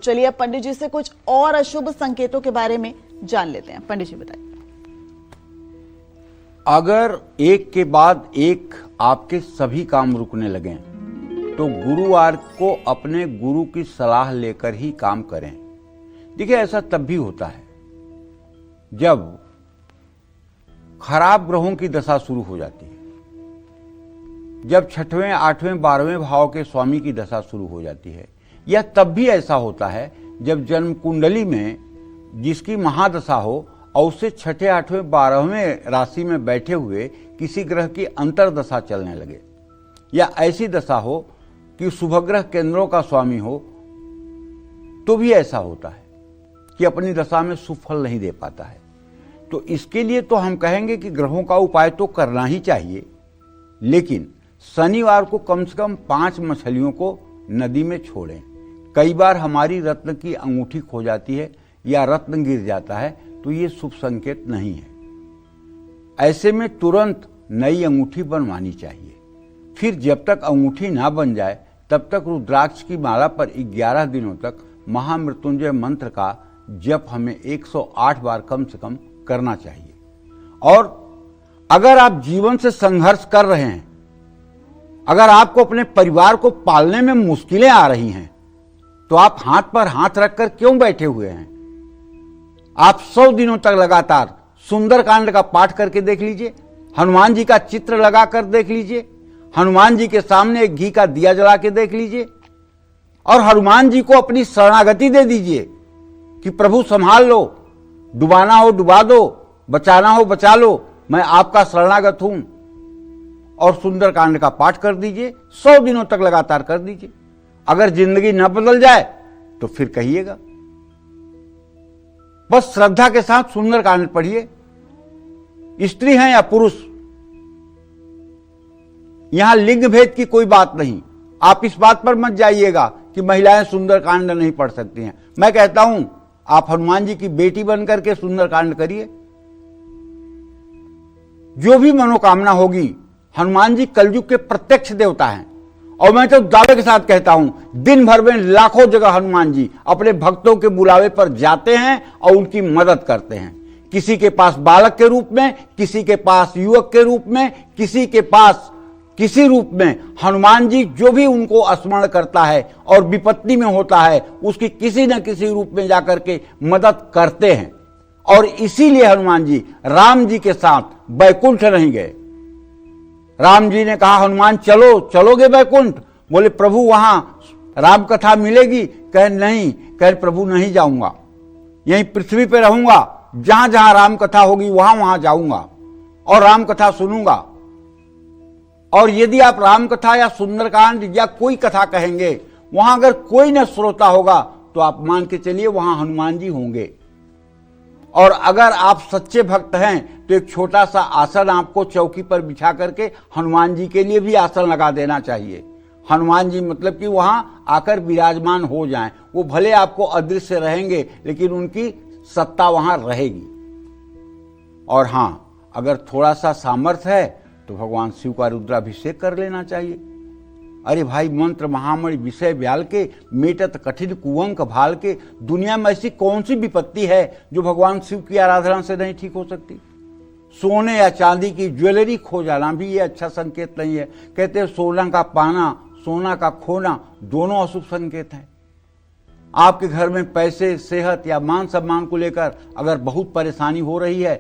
चलिए अब पंडित जी से कुछ और अशुभ संकेतों के बारे में जान लेते हैं। पंडित जी बताइए। अगर एक के बाद एक आपके सभी काम रुकने लगें तो गुरुवार को अपने गुरु की सलाह लेकर ही काम करें। देखिए, ऐसा तब भी होता है जब खराब ग्रहों की दशा शुरू हो जाती है, जब 6वें, 8वें, 12वें भाव के स्वामी की दशा शुरू हो जाती है, या तब भी ऐसा होता है जब जन्म कुंडली में जिसकी महादशा हो और उससे 6ठे, 8वें, 12वें राशि में बैठे हुए किसी ग्रह की अंतरदशा चलने लगे, या ऐसी दशा हो कि शुभग्रह केंद्रों का स्वामी हो, तो भी ऐसा होता है कि अपनी दशा में शुभ फल नहीं दे पाता है। तो इसके लिए तो हम कहेंगे कि ग्रहों का उपाय तो करना ही चाहिए, लेकिन शनिवार को कम से कम 5 मछलियों को नदी में छोड़ें। कई बार हमारी रत्न की अंगूठी खो जाती है या रत्न गिर जाता है, तो ये शुभ संकेत नहीं है। ऐसे में तुरंत नई अंगूठी बनवानी चाहिए। फिर जब तक अंगूठी ना बन जाए तब तक रुद्राक्ष की माला पर 11 दिनों तक महामृत्युंजय मंत्र का जप हमें 108 बार कम से कम करना चाहिए। और अगर आप जीवन से संघर्ष कर रहे हैं, अगर आपको अपने परिवार को पालने में मुश्किलें आ रही हैं, तो आप हाथ पर हाथ रखकर क्यों बैठे हुए हैं? आप 100 दिनों तक लगातार सुंदरकांड का पाठ करके देख लीजिए, हनुमान जी का चित्र लगाकर देख लीजिए, हनुमान जी के सामने एक घी का दिया जला के देख लीजिए और हनुमान जी को अपनी शरणागति दे दीजिए कि प्रभु संभाल लो, डुबाना हो डुबा दो, बचाना हो बचा लो, मैं आपका शरणागत हूं। और सुंदरकांड का पाठ कर दीजिए, 100 दिनों तक लगातार कर दीजिए। अगर जिंदगी न बदल जाए तो फिर कहिएगा। बस श्रद्धा के साथ सुंदरकांड पढ़िए। स्त्री हैं या पुरुष, यहां लिंग भेद की कोई बात नहीं। आप इस बात पर मत जाइएगा कि महिलाएं सुंदरकांड नहीं पढ़ सकती हैं। मैं कहता हूं आप हनुमान जी की बेटी बनकर के सुंदरकांड करिए। जो भी मनोकामना होगी, हनुमान जी कलयुग के प्रत्यक्ष देवता हैं और मैं तो दावे के साथ कहता हूं दिन भर में लाखों जगह हनुमान जी अपने भक्तों के बुलावे पर जाते हैं और उनकी मदद करते हैं। किसी के पास बालक के रूप में, किसी के पास युवक के रूप में, किसी के पास किसी रूप में, हनुमान जी जो भी उनको स्मरण करता है और विपत्ति में होता है उसकी किसी न किसी रूप में जाकर के मदद करते हैं। और इसीलिए हनुमान जी राम जी के साथ बैकुंठ नहीं गए। राम जी ने कहा हनुमान चलो, चलोगे बैकुंठ? बोले प्रभु वहां राम कथा मिलेगी? कहे नहीं। कहे प्रभु नहीं जाऊंगा, यहीं पृथ्वी पे रहूंगा, जहां जहां राम कथा होगी वहां वहां जाऊंगा और राम कथा सुनूंगा। और यदि आप राम कथा या सुंदरकांड या कोई कथा कहेंगे, वहां अगर कोई न श्रोता होगा तो आप मान के चलिए वहां हनुमान जी होंगे। और अगर आप सच्चे भक्त हैं तो एक छोटा सा आसन आपको चौकी पर बिछा करके हनुमान जी के लिए भी आसन लगा देना चाहिए। हनुमान जी मतलब कि वहां आकर विराजमान हो जाएं। वो भले आपको अदृश्य रहेंगे लेकिन उनकी सत्ता वहां रहेगी। और हां, अगर थोड़ा सा सामर्थ्य है तो भगवान शिव का रुद्राभिषेक कर लेना चाहिए। अरे भाई, मंत्र महामणि विषय ब्याल के, मेटत कठिन कुअंक भाल के। दुनिया में ऐसी कौन सी विपत्ति है जो भगवान शिव की आराधना से नहीं ठीक हो सकती? सोने या चांदी की ज्वेलरी खो जाना भी ये अच्छा संकेत नहीं है। कहते हैं सोना का पाना, सोना का खोना दोनों अशुभ संकेत हैं। आपके घर में पैसे, सेहत या मान सम्मान को लेकर अगर बहुत परेशानी हो रही है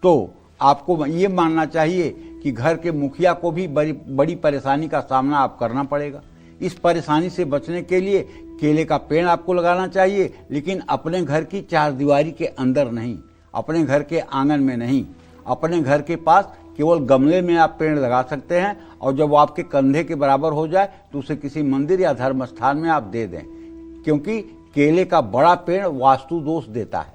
तो आपको ये मानना चाहिए कि घर के मुखिया को भी बड़ी परेशानी का सामना आप करना पड़ेगा। इस परेशानी से बचने के लिए केले का पेड़ आपको लगाना चाहिए, लेकिन अपने घर की चारदीवारी के अंदर नहीं, अपने घर के आंगन में नहीं। अपने घर के पास केवल गमले में आप पेड़ लगा सकते हैं और जब वो आपके कंधे के बराबर हो जाए तो उसे किसी मंदिर या धर्म स्थान में आप दे दें, क्योंकि केले का बड़ा पेड़ वास्तु दोष देता है।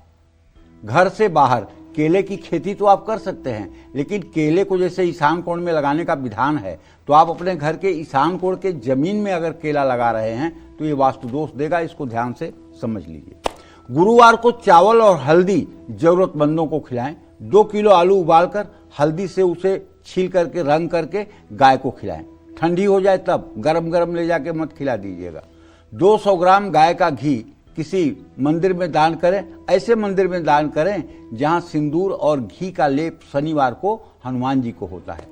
घर से बाहर केले की खेती तो आप कर सकते हैं, लेकिन केले को जैसे ईशान कोण में लगाने का विधान है, तो आप अपने घर के ईशान कोण के जमीन में अगर केला लगा रहे हैं तो ये वास्तु दोष देगा। इसको ध्यान से समझ लीजिए। गुरुवार को चावल और हल्दी जरूरतमंदों को खिलाएं। 2 किलो आलू उबालकर हल्दी से उसे छील करके रंग करके गाय को खिलाएं। ठंडी हो जाए तब गरम गरम ले जाके मत खिला दीजिएगा। 200 ग्राम गाय का घी किसी मंदिर में दान करें, ऐसे मंदिर में दान करें जहां सिंदूर और घी का लेप शनिवार को हनुमान जी को होता है।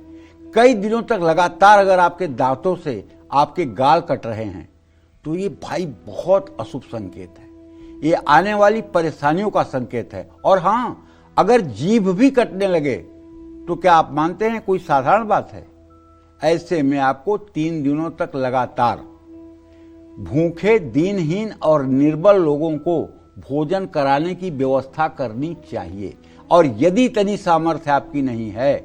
कई दिनों तक लगातार अगर आपके दांतों से आपके गाल कट रहे हैं तो ये भाई बहुत अशुभ संकेत है, ये आने वाली परेशानियों का संकेत है। और हां, अगर जीभ भी कटने लगे तो क्या आप मानते हैं कोई साधारण बात है? ऐसे में आपको 3 दिनों तक लगातार भूखे, दीनहीन और निर्बल लोगों को भोजन कराने की व्यवस्था करनी चाहिए। और यदि तनी सामर्थ्य आपकी नहीं है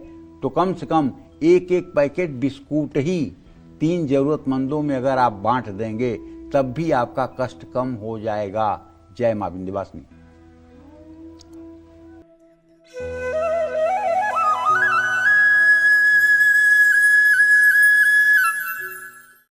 तो कम से कम एक एक पैकेट बिस्कुट ही 3 जरूरतमंदों में अगर आप बांट देंगे तब भी आपका कष्ट कम हो जाएगा। जय मां विंध्यवासिनी।